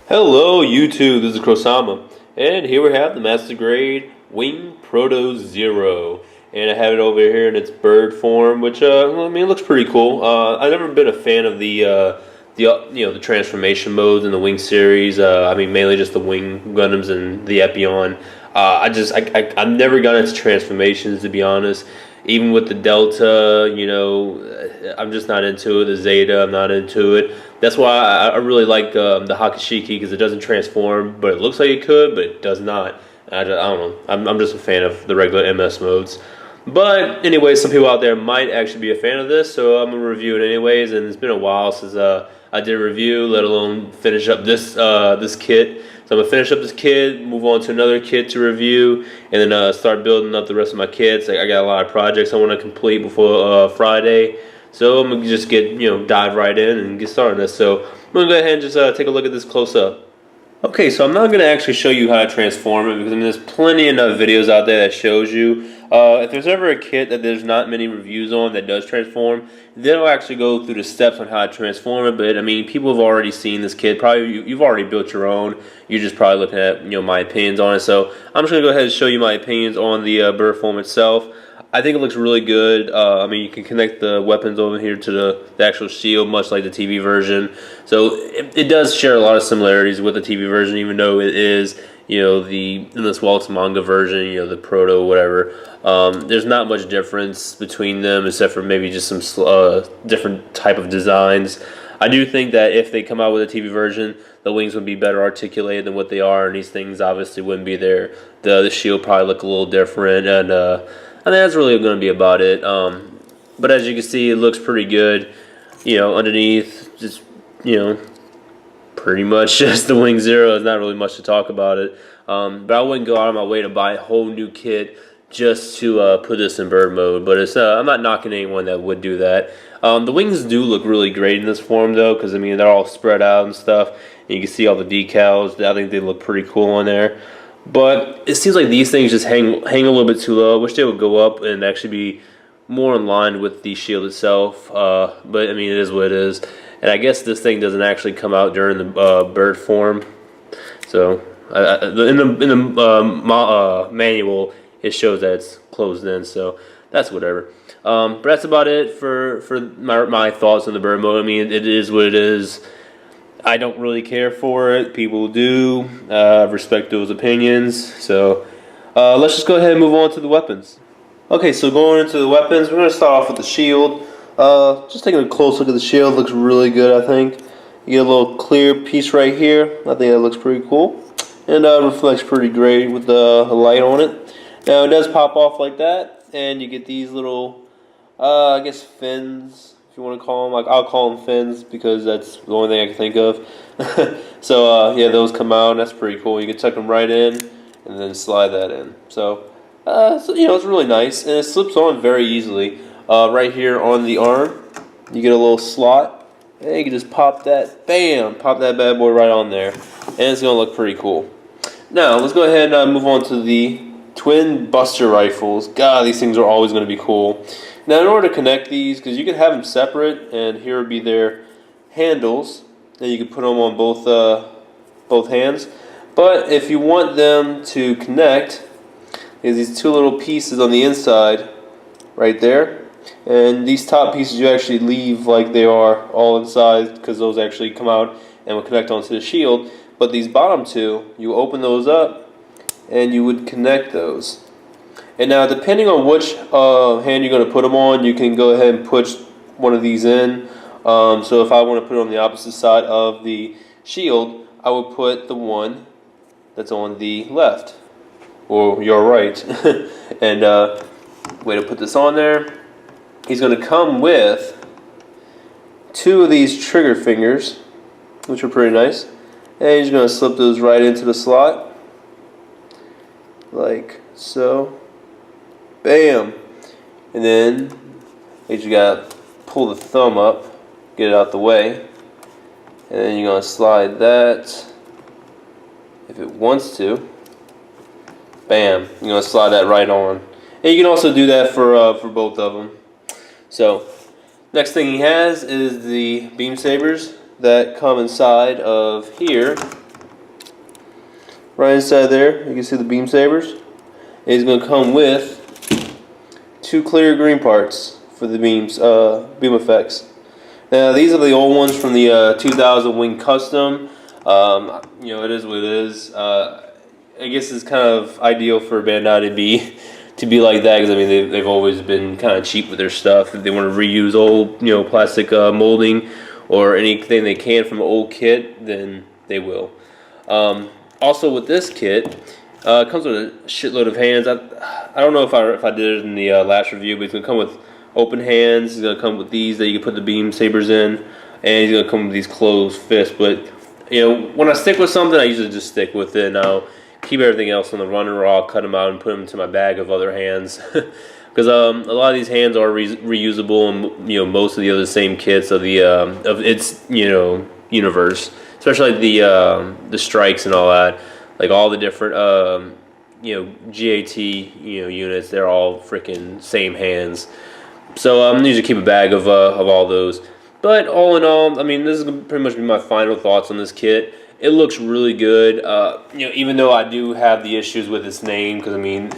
Hello YouTube, this is Krosama, and here we have the Master Grade Wing Proto Zero, and I have it over here in its bird form, which I mean, it looks pretty cool. I've never been a fan of the transformation modes in the Wing series. I mean, mainly just the Wing Gundams and the Epion. I've never gotten into transformations, to be honest. Even with the Delta, I'm just not into it. The Zeta, I'm not into it. That's why I really like the Hakashiki, because it doesn't transform, but it looks like it could, but it does not. I don't know. I'm just a fan of the regular MS modes. But anyway, some people out there might actually be a fan of this, so I'm going to review it anyways. And it's been a while since I did a review, let alone finish up this kit. So I'm going to finish up this kit, move on to another kit to review, and then start building up the rest of my kits. I got a lot of projects I want to complete before Friday. So I'm going to just dive right in and get started on this. So I'm going to go ahead and just take a look at this close up. Okay, so I'm not going to actually show you how to transform it, because I mean, there's plenty enough videos out there that shows you. If there's ever a kit that there's not many reviews on that does transform, then I'll actually go through the steps on how to transform it. But I mean, people have already seen this kit. Probably you've already built your own. You're just probably looking at my opinions on it. So I'm just going to go ahead and show you my opinions on the bird form itself. I think it looks really good. I mean, you can connect the weapons over here to the actual shield, much like the TV version. So it does share a lot of similarities with the TV version, even though it is, in this Waltz manga version, the Proto, whatever. There's not much difference between them, except for maybe just some different type of designs. I do think that if they come out with a TV version, the wings would be better articulated than what they are, and these things obviously wouldn't be there. The shield probably look a little different, and I think that's really going to be about it. But as you can see, it looks pretty good. Underneath, just, pretty much just the Wing Zero. There's not really much to talk about it. But I wouldn't go out of my way to buy a whole new kit just to put this in bird mode. But I'm not knocking anyone that would do that. The wings do look really great in this form, though, because, I mean, they're all spread out and stuff. And you can see all the decals. I think they look pretty cool on there. But it seems like these things just hang a little bit too low. I wish they would go up and actually be more in line with the shield itself. But I mean, it is what it is. And I guess this thing doesn't actually come out during the bird form. So in the manual, it shows that it's closed in. So that's whatever. But that's about it for my thoughts on the bird mode. I mean, it is what it is. I don't really care for it. People do. Respect those opinions. So let's just go ahead and move on to the weapons. Okay, so going into the weapons, we're going to start off with the shield. Just taking a close look at the shield. Looks really good, I think. You get a little clear piece right here. I think that looks pretty cool. And reflects pretty great with the light on it. Now it does pop off like that. And you get these little, I guess, fins. You want to call them, like, I'll call them fins because that's the only thing I can think of. So yeah, those come out, and that's pretty cool. You can tuck them right in and then slide that in. So it's really nice, and it slips on very easily. Right here on the arm, you get a little slot, and you can just pop that, bam, pop that bad boy right on there, and it's gonna look pretty cool. Now let's go ahead and move on to the twin buster rifles. God, these things are always going to be cool. Now, in order to connect these, because you can have them separate, and here would be their handles, and you can put them on both hands. But if you want them to connect, there's these two little pieces on the inside, right there, and these top pieces you actually leave like they are all inside, because those actually come out and will connect onto the shield. But these bottom two, you open those up, and you would connect those. And now, depending on which hand you're going to put them on, you can go ahead and push one of these in. So if I want to put it on the opposite side of the shield, I would put the one that's on the left, or your right. And way to put this on there, he's going to come with two of these trigger fingers, which are pretty nice. And he's going to slip those right into the slot, like so. Bam! And then you just gotta pull the thumb up, get it out the way, and then you're gonna slide that if it wants to. Bam! You're gonna slide that right on, and you can also do that for both of them. So next thing he has is the beam sabers that come inside of here. right inside there, you can see the beam sabers. And he's going to come with 2 clear green parts for the beam effects. Now these are the old ones from the 2000 Wing Custom. You know, it is what it is. I guess it's kind of ideal for Bandai to be like that, because I mean they've always been kind of cheap with their stuff. If they want to reuse old plastic molding or anything they can from an old kit, then they will. Also with this kit, it comes with a shitload of hands. I don't know if I did it in the last review, but it's gonna come with open hands. It's gonna come with these that you can put the beam sabers in, and he's gonna come with these closed fists. But when I stick with something, I usually just stick with it. And I'll keep everything else on the runner, or I'll cut them out and put them into my bag of other hands. Because a lot of these hands are reusable, and most of the other same kits of the of its universe, especially like the strikes and all that, like all the different GAT units. They're all freaking same hands. So I usually keep a bag of all those. But all in all, I mean, this is gonna pretty much be my final thoughts on this kit. It looks really good. Even though I do have the issues with its name, because I mean,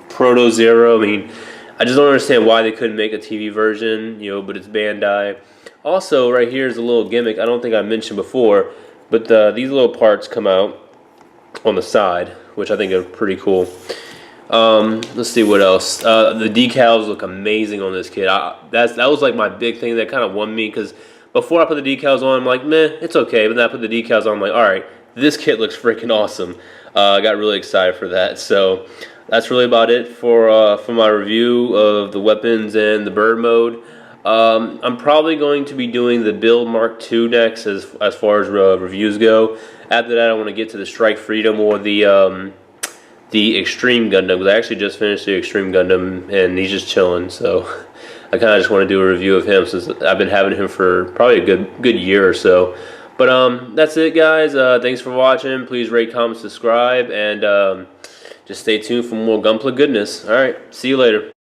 Proto Zero. I mean, I just don't understand why they couldn't make a TV version. But it's Bandai. Also, right here is a little gimmick I don't think I mentioned before, but these little parts come out on the side, which I think are pretty cool. Let's see what else. The decals look amazing on this kit. That was like my big thing that kind of won me, because before I put the decals on, I'm like, meh, it's okay. But then I put the decals on, I'm like, all right, this kit looks freaking awesome. I got really excited for that. So that's really about it for my review of the weapons and the bird mode. I'm probably going to be doing the Build Mark II next as far as reviews go. After that, I want to get to the Strike Freedom or the Extreme Gundam, because I actually just finished the Extreme Gundam and he's just chilling. So I kind of just want to do a review of him, since I've been having him for probably a good year or so. But that's it, guys. Thanks for watching. Please rate, comment, subscribe, and just stay tuned for more Gunpla goodness. All right, see you later.